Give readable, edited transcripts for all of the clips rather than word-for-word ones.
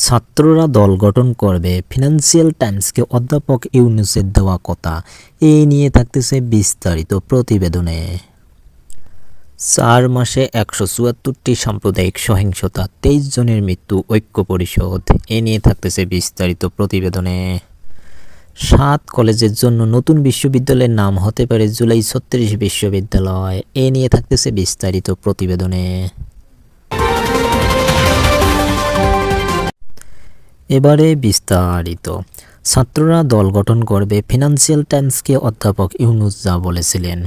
ছাত্ররা দল গঠন করবে, ফিনান্সিয়াল টাইমসকে অধ্যাপক ইউনূসের দেওয়া কথা। এই নিয়ে থাকতেছে বিস্তারিত প্রতিবেদনে। 4 মাসে 174টি সাম্প্রদায়িক সহিংসতা, 23 জনের মৃত্যু, ঐক্য পরিষদ। এ নিয়ে থাকতেছে বিস্তারিত প্রতিবেদনে। 7 কলেজের জন্য নতুন বিশ্ববিদ্যালয়ের নাম হতে পারে জুলাই 36 বিশ্ববিদ্যালয়। এ নিয়ে থাকতেছে বিস্তারিত প্রতিবেদনে। এবারে বিস্তারিত। ছাত্ররা দল গঠন করবে, ফিনান্সিয়াল টাইমসকে অধ্যাপক ইউনূস যা বলেছিলেন।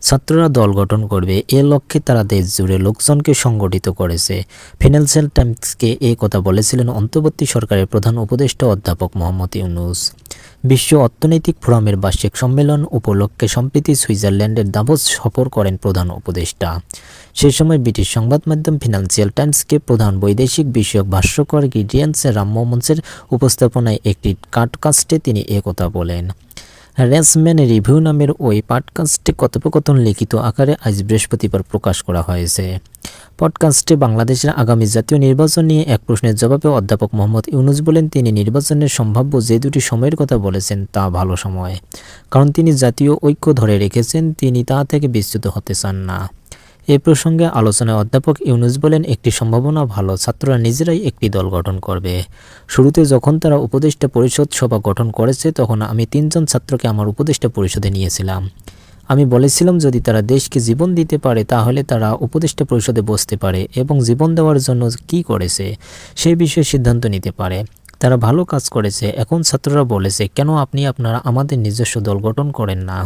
ছাত্ররা দল গঠন করবে, এ লক্ষ্যে তারা দেশ জুড়ে লোকজনকে সংগঠিত করেছে। ফিনান্সিয়াল টাইমসকে এ কথা বলেছিলেন অন্তর্বর্তী সরকারের প্রধান উপদেষ্টা অধ্যাপক মোহাম্মদ ইউনূস। বিশ্ব অর্থনৈতিক ফোরামের বার্ষিক সম্মেলন উপলক্ষে সম্প্রতি সুইজারল্যান্ডের দাভোস সফর করেন প্রধান উপদেষ্টা। সে সময় ব্রিটিশ সংবাদ মাধ্যম ফিনান্সিয়াল টাইমসকে প্রধান বৈদেশিক বিষয়ক ভাষ্যকার গিডিয়ান রামমোহনসের উপস্থাপনায় একটি পডকাস্টে তিনি একথা বলেন। রেসম্যান রিভিউ নামের ওই পডকাস্টে কথোপকথন লিখিত আকারে আজ বৃহস্পতিবার প্রকাশ করা হয়েছে। পডকাস্টে বাংলাদেশের আগামী জাতীয় নির্বাচন নিয়ে এক প্রশ্নের জবাবে অধ্যাপক মোহাম্মদ ইউনূস বলেন, তিনি নির্বাচনের সম্ভাব্য যে দুটি সময়ের কথা বলেছেন তা ভালো সময়, কারণ তিনি জাতীয় ঐক্য ধরে রেখেছেন, তিনি তা থেকে বিচ্যুত হতে চান না। এ প্রসঙ্গে আলোচনায় অধ্যাপক ইউনূস বলেন, একটি সম্ভাবনা ভালো, ছাত্ররা নিজেরাই একটি দল গঠন করবে। শুরুতে যখন তারা উপদেষ্টা পরিষদ সভা গঠন করেছে তখন আমি 3 জন ছাত্রকে আমার উপদেষ্টা পরিষদে নিয়েছিলাম। আমি বলেছিলাম যদি তারা দেশকে জীবন দিতে পারে তাহলে তারা উপদেষ্টা পরিষদে বসতে পারে এবং জীবন দেওয়ার জন্য কি করেছে সেই বিষয়ে সিদ্ধান্ত নিতে পারে। তারা ভালো কাজ করেছে। এখন ছাত্ররা বলেছে, কেন আপনি আপনারা আমাদের নিজস্ব দল গঠন করেন না,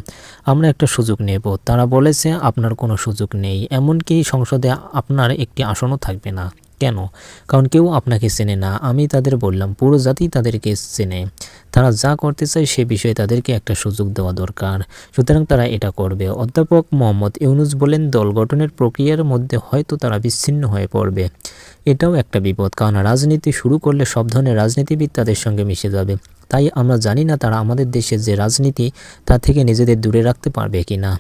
আমরা একটা সুযোগ নেব। তারা বলেছে, আপনার কোনো সুযোগ নেই, এমনকি সংসদে আপনার একটি আসনও থাকবে না। কেন? কারণ কেউ আপনাকে চেনে না। আমি তাদের বললাম, পুরো জাতি তাদেরকে চেনে, তারা যা করতে চায় সে বিষয়ে তাদেরকে একটা সুযোগ দেওয়া দরকার, সুতরাং তারা এটা করবে। অধ্যাপক মোহাম্মদ ইউনূস বলেন, দল গঠনের প্রক্রিয়ার মধ্যে হয়তো তারা বিচ্ছিন্ন হয়ে পড়বে। এটাও একটা বিপদ, কারণ রাজনীতি শুরু করলে সব ধরনের রাজনীতিবিদ তাদের সঙ্গে মিশে যাবে। তাই আমরা জানি না তারা আমাদের দেশের যে রাজনীতি তা থেকে নিজেদের দূরে রাখতে পারবে কি না।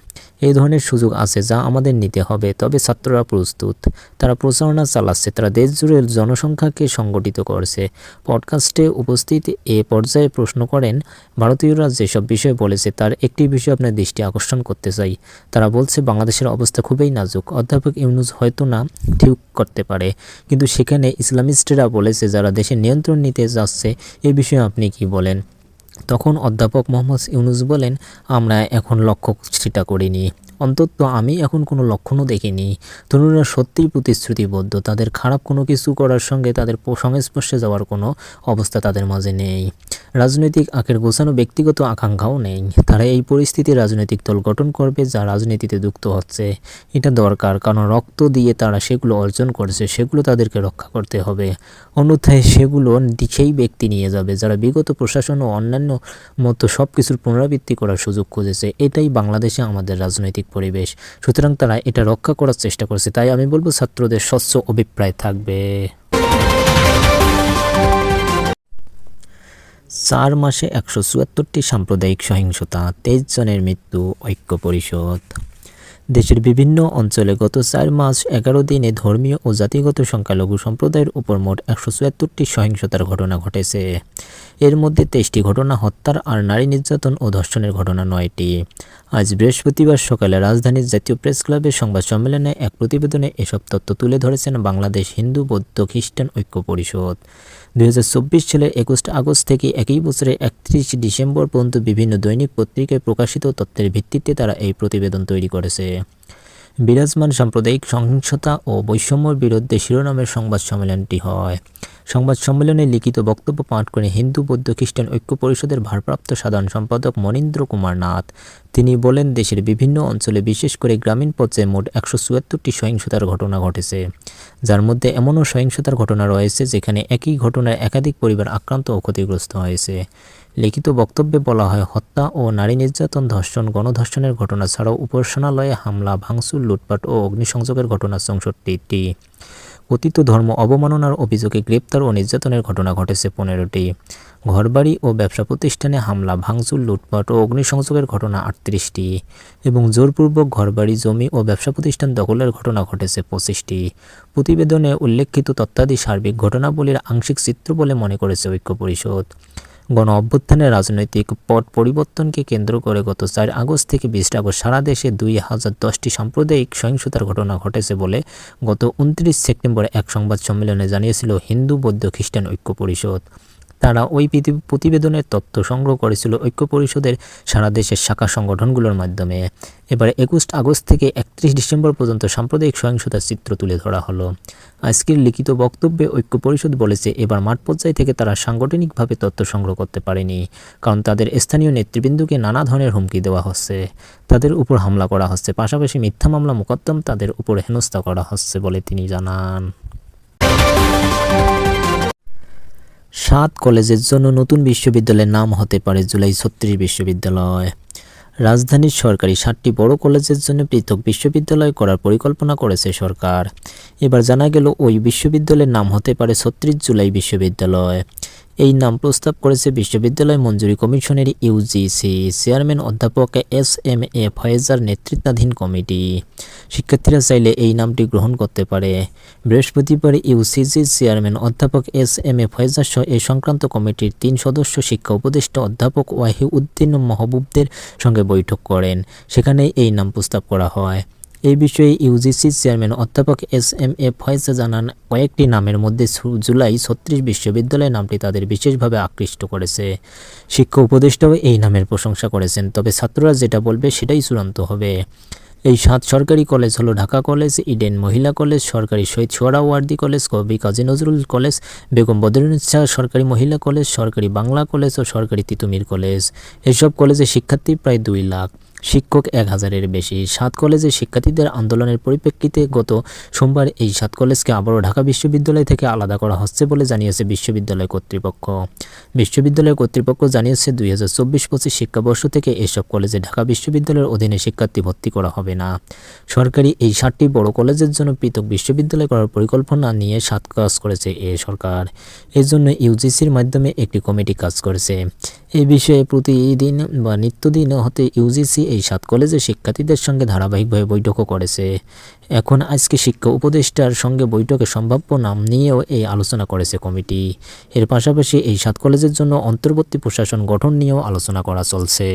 এই ধরনের সুযোগ আছে যা আমাদের নিতে হবে। তবে ছাত্ররা প্রস্তুত, তারা প্রচারণা চালাচ্ছে, তারা দেশ জুড়ে জনসংখ্যাকে সংগঠিত করছে। পডকাস্টে উপস্থিত এ পর্যায়ে প্রশ্ন করেন, ভারতীয়রা যেসব বিষয় বলেছে তার একটি বিষয় আপনার দৃষ্টি আকর্ষণ করতে চাই। তারা বলছে বাংলাদেশের অবস্থা খুবই নাজুক। অধ্যাপক ইউনূস হয়তো না ঠিক করতে পারে, কিন্তু সেখানে ইসলামিস্টরা বলেছে যারা দেশের নিয়ন্ত্রণ নিতে যাচ্ছে, এ বিষয়ে আপনি কি বলেন? তখন অধ্যাপক মোহাম্মদ ইউনূস বলেন, আমরা এখন লক্ষ্য সেটা করিনি, অন্তত আমি এখন কোনো লক্ষণও দেখিনি। তরুণরা সত্যিই প্রতিশ্রুতিবদ্ধ, তাদের খারাপ কোনো কিছু করার সঙ্গে তাদের সংস্পর্শে যাওয়ার কোনো অবস্থা তাদের মাঝে নেই। রাজনৈতিক আখের গোছানো ব্যক্তিগত আকাঙ্ক্ষাও নেই। তারা এই পরিস্থিতি রাজনৈতিক দল গঠন করবে যা রাজনীতিতে যুক্ত হচ্ছে। এটা দরকার, কারণ রক্ত দিয়ে তারা সেগুলো অর্জন করেছে, সেগুলো তাদেরকে রক্ষা করতে হবে। অন্যথায় সেগুলো সেই ব্যক্তি নিয়ে যাবে যারা বিগত প্রশাসন ও অন্যান্য মতো সব কিছুর পুনরাবৃত্তি করার সুযোগ খুঁজেছে। এটাই বাংলাদেশে আমাদের রাজনৈতিক পরিবেশ, সুতরাং তারা এটা রক্ষা করার চেষ্টা করছে। তাই আমি বলবো ছাত্রদের স্বচ্ছ অভিপ্রায় থাকবে। 4 মাসে 174টি সাম্প্রদায়িক সহিংসতা, 23 জনের মৃত্যু, ঐক্য পরিষদ। দেশের বিভিন্ন অঞ্চলে গত 4 মাস 11 দিনে ধর্মীয় ও জাতিগত সংখ্যালঘু সম্প্রদায়ের উপর মোট 174টি সহিংসতার ঘটনা ঘটেছে। এর মধ্যে 23টি ঘটনা হত্যার আর নারী নির্যাতন ও ধর্ষণের ঘটনা 9টি। আজ বৃহস্পতিবার সকালে রাজধানীর জাতীয় প্রেস ক্লাবের সংবাদ সম্মেলনে এক প্রতিবেদনে এসব তথ্য তুলে ধরেছেন বাংলাদেশ হিন্দু বৌদ্ধ খ্রিস্টান ঐক্য পরিষদ। 2024 সালের 21 আগস্ট থেকে একই বছরের 31 ডিসেম্বর পর্যন্ত বিভিন্ন দৈনিক পত্রিকায় প্রকাশিত তথ্যের ভিত্তিতে তারা এই প্রতিবেদন তৈরি করেছে। বিরাজমান সাম্প্রদায়িক সহিংসতা ও বৈষম্যের বিরুদ্ধে শিরোনামের সংবাদ সম্মেলনটি হয়। সংবাদ সম্মেলনে লিখিত বক্তব্য পাঠ করেন হিন্দু বৌদ্ধ খ্রিস্টান ঐক্য পরিষদের ভারপ্রাপ্ত সাধারণ সম্পাদক মনীন্দ্র কুমার নাথ। তিনি বলেন, দেশের বিভিন্ন অঞ্চলে বিশেষ করে গ্রামীণ পর্যায়ে মোট 174টি সহিংসতার ঘটনা ঘটেছে, যার মধ্যে এমনও সহিংসতার ঘটনা রয়েছে যেখানে একই ঘটনায় একাধিক পরিবার আক্রান্ত ও ক্ষতিগ্রস্ত হয়েছে। লিখিত বক্তব্যে বলা হয়, হত্যা ও নারী নির্যাতন, ধর্ষণ, গণধর্ষণের ঘটনা ছাড়াও উপাসনালয়ে হামলা, ভাঙচুর, লুটপাট ও অগ্নিসংযোগের ঘটনা 64টি। কথিত ধর্ম অবমাননার অভিযোগে গ্রেপ্তার ও নির্যাতনের ঘটনা ঘটেছে 15টি। ঘরবাড়ি ও ব্যবসা প্রতিষ্ঠানে হামলা, ভাঙচুর, লুটপাট ও অগ্নিসংযোগের ঘটনা 38টি এবং জোরপূর্বক ঘরবাড়ি, জমি ও ব্যবসা প্রতিষ্ঠান দখলের ঘটনা ঘটেছে 25টি। প্রতিবেদনে উল্লেখিত তথ্যাদি সার্বিক ঘটনাবলীর আংশিক চিত্র বলে মনে করেছে ঐক্য পরিষদ। গণ অভ্যুত্থানের রাজনৈতিক পট পরিবর্তনকে কেন্দ্র করে গত 4 আগস্ট থেকে 20 আগস্ট সারা দেশে 2010টি সাম্প্রদায়িক সহিংসতার ঘটনা ঘটেছে বলে গত 29 সেপ্টেম্বর এক সংবাদ সম্মেলনে জানিয়েছিল হিন্দু, বৌদ্ধ, খ্রিস্টান ঐক্য পরিষদ। তারা ওই প্রতিবেদনের তথ্য সংগ্রহ করেছিল ঐক্য পরিষদের সারা দেশের শাখা সংগঠনগুলোর মাধ্যমে। এবার 21 আগস্ট থেকে 31 ডিসেম্বর পর্যন্ত সাম্প্রদায়িক সহিংসতার চিত্র তুলে ধরা হলো। আজকের লিখিত বক্তব্যে ঐক্য পরিষদ বলেছে, এবার মাঠ পর্যায় থেকে তারা সাংগঠনিকভাবে তথ্য সংগ্রহ করতে পারেনি, কারণ তাদের স্থানীয় নেতৃবৃন্দকে নানা ধরনের হুমকি দেওয়া হচ্ছে, তাদের উপর হামলা করা হচ্ছে, পাশাপাশি মিথ্যা মামলা মোকদ্দম তাদের উপর হেনস্থা করা হচ্ছে বলে তিনি জানান। 7 কলেজের জন্য নতুন বিশ্ববিদ্যালয়ের নাম হতে পারে জুলাই 36 বিশ্ববিদ্যালয়। রাজধানীর সরকারি 7টি বড় কলেজের জন্য পৃথক বিশ্ববিদ্যালয় করার পরিকল্পনা করেছে সরকার। এবার জানা গেল ওই বিশ্ববিদ্যালয়ের নাম হতে পারে 36 জুলাই বিশ্ববিদ্যালয়। এই নাম প্রস্তাব করেছে বিশ্ববিদ্যালয় মঞ্জুরি কমিশনের ইউজিসি চেয়ারম্যান অধ্যাপক এস.এম.এ. ফয়েজার নেতৃত্বাধীন কমিটি। শিক্ষার্থীরা চাইলে এই নামটি গ্রহণ করতে পারে। বৃহস্পতিবার ইউজিসির চেয়ারম্যান অধ্যাপক এস.এম.এ. ফয়েজার সহ এ সংক্রান্ত কমিটির 3 সদস্য শিক্ষা উপদেষ্টা অধ্যাপক ওয়াহিউদ্দিন মাহবুবদের সঙ্গে বৈঠক করেন। সেখানে এই নাম প্রস্তাব করা হয়। এই বিষয়ে ইউজিসির চেয়ারম্যান অধ্যাপক এস.এম.এ. ফয়েজ জানান, কয়েকটি নামের মধ্যে জুলাই 36 বিশ্ববিদ্যালয় নামটি তাদের বিশেষভাবে আকৃষ্ট করেছে। শিক্ষা উপদেষ্টাও এই নামের প্রশংসা করেছেন, তবে ছাত্ররা যেটা বলবে সেটাই চূড়ান্ত হবে। এই 7 সরকারি কলেজ হলো ঢাকা কলেজ, ইডেন মহিলা কলেজ, সরকারি শহীদ সোহরাওয়ার্দী কলেজ, কবি কাজী নজরুল কলেজ, বেগম বদরুন্নেছা সরকারি মহিলা কলেজ, সরকারি বাংলা কলেজ ও সরকারি তিতুমির কলেজ। এসব কলেজে শিক্ষার্থী প্রায় 2 লাখ, শিক্ষক 1000-এর বেশি। 7 কলেজের শিক্ষার্থীদের আন্দোলনের পরিপ্রেক্ষিতে গত সোমবার এই 7 কলেজকে আবারও ঢাকা বিশ্ববিদ্যালয় থেকে আলাদা করা হচ্ছে বলে জানিয়েছে বিশ্ববিদ্যালয় কর্তৃপক্ষ। বিশ্ববিদ্যালয় কর্তৃপক্ষ জানিয়েছে 2024-25 শিক্ষাবর্ষ থেকে এসব কলেজে ঢাকা বিশ্ববিদ্যালয়ের অধীনে শিক্ষার্থী ভর্তি করা হবে না। সরকারি এই 7টি বড় কলেজের জন্য পৃথক বিশ্ববিদ্যালয় করার পরিকল্পনা নিয়ে 7 কাজ করেছে সরকার। এর জন্য ইউজিসির মাধ্যমে একটি কমিটি কাজ করেছে। এই বিষয়ে প্রতিদিন বা নিত্যদিন হতে ইউজিসি এই 7 কলেজের শিক্ষার্থীদের সঙ্গে ধারাবাহিকভাবে বৈঠকও করেছে। এখন আজকে শিক্ষা উপদেষ্টার সঙ্গে বৈঠকে সম্ভাব্য নাম নিয়েও এই আলোচনা করেছে কমিটি। এর পাশাপাশি এই 7 কলেজের জন্য অন্তর্বর্তী প্রশাসন গঠন নিয়েও আলোচনা করা চলছে।